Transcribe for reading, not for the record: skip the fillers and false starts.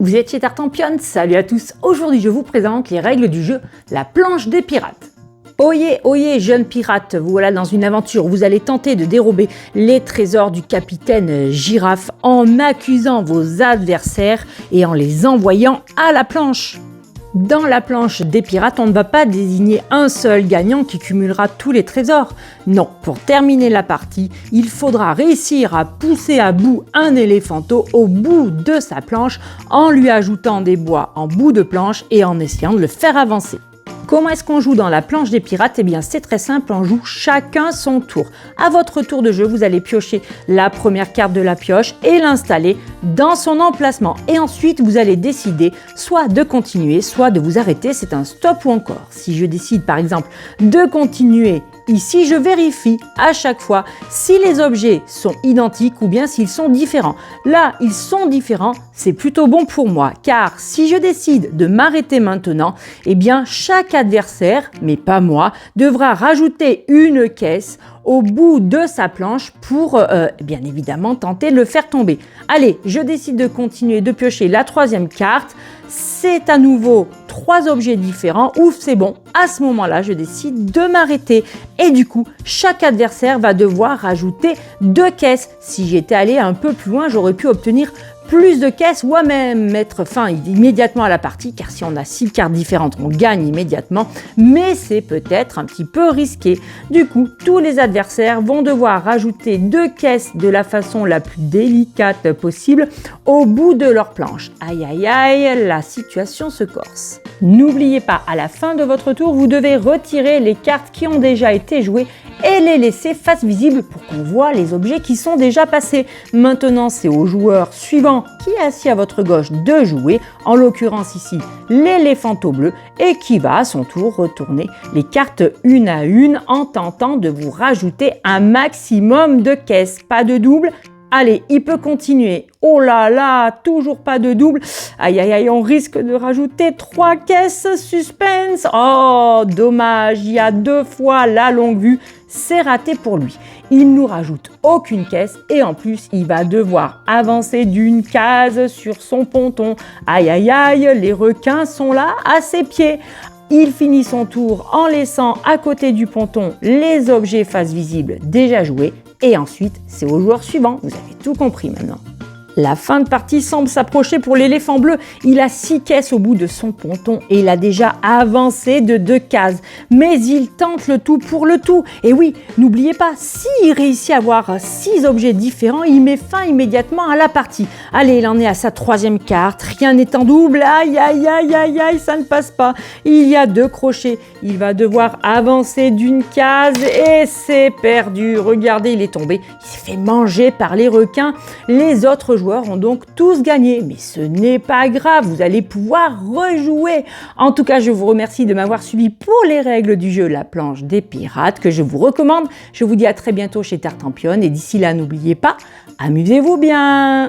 Vous êtes chez Tartampion, salut à tous. Aujourd'hui je vous présente les règles du jeu La planche des pirates. Oyez, oyez, jeunes pirates, vous voilà dans une aventure où vous allez tenter de dérober les trésors du capitaine Girafe en accusant vos adversaires et en les envoyant à la planche. Dans la planche des pirates, on ne va pas désigner un seul gagnant qui cumulera tous les trésors. Non, pour terminer la partie, il faudra réussir à pousser à bout un éléphanteau au bout de sa planche en lui ajoutant des bois en bout de planche et en essayant de le faire avancer. Comment est-ce qu'on joue dans la planche des pirates? Eh bien c'est très simple, on joue chacun son tour. À votre tour de jeu, vous allez piocher la première carte de la pioche et l'installer dans son emplacement. Et ensuite, vous allez décider soit de continuer, soit de vous arrêter, c'est un stop ou encore. Si je décide par exemple de continuer, ici je vérifie à chaque fois si les objets sont identiques ou bien s'ils sont différents. Là, ils sont différents, c'est plutôt bon pour moi, car si je décide de m'arrêter maintenant, eh bien chaque adversaire, mais pas moi, devra rajouter une caisse au bout de sa planche pour bien évidemment tenter de le faire tomber. Allez, je décide de continuer de piocher la troisième carte. C'est à nouveau 3 objets différents. Ouf, c'est bon. À ce moment-là, je décide de m'arrêter. Et du coup, chaque adversaire va devoir rajouter 2 caisses. Si j'étais allé un peu plus loin, j'aurais pu obtenir plus de caisses ou à même mettre fin immédiatement à la partie, car si on a 6 cartes différentes, on gagne immédiatement, mais c'est peut-être un petit peu risqué. Du coup, tous les adversaires vont devoir rajouter 2 caisses de la façon la plus délicate possible au bout de leur planche. Aïe aïe aïe, la situation se corse. N'oubliez pas, à la fin de votre tour, vous devez retirer les cartes qui ont déjà été jouées et les laisser face visible pour qu'on voit les objets qui sont déjà passés. Maintenant, c'est au joueur suivant qui est assis à votre gauche de jouer, en l'occurrence ici l'éléphanteau bleu, et qui va à son tour retourner les cartes une à une en tentant de vous rajouter un maximum de caisses. Pas de double. Allez, il peut continuer. Oh là là, toujours pas de double. Aïe aïe aïe, on risque de rajouter 3 caisses. Suspense. Oh, dommage, il y a 2 fois la longue vue. C'est raté pour lui. Il nous rajoute aucune caisse et en plus, il va devoir avancer d'une case sur son ponton. Aïe aïe aïe, les requins sont là à ses pieds. Il finit son tour en laissant à côté du ponton les objets face visible déjà joués. Et ensuite, c'est au joueur suivant. Vous avez tout compris maintenant. La fin de partie semble s'approcher pour l'éléphant bleu. Il a 6 caisses au bout de son ponton et il a déjà avancé de 2 cases. Mais il tente le tout pour le tout. Et oui, n'oubliez pas, s'il réussit à avoir 6 objets différents, il met fin immédiatement à la partie. Allez, il en est à sa 3e carte. Rien n'est en double. Aïe, aïe, aïe, aïe, aïe, ça ne passe pas. Il y a 2 crochets. Il va devoir avancer d'une case et c'est perdu. Regardez, il est tombé. Il s'est fait manger par les requins. Les autres joueurs ont donc tous gagné, mais ce n'est pas grave, vous allez pouvoir rejouer. En tout cas, je vous remercie de m'avoir suivi pour les règles du jeu La planche des pirates que je vous recommande. Je vous dis à très bientôt chez Tartampion et d'ici là, n'oubliez pas, amusez-vous bien.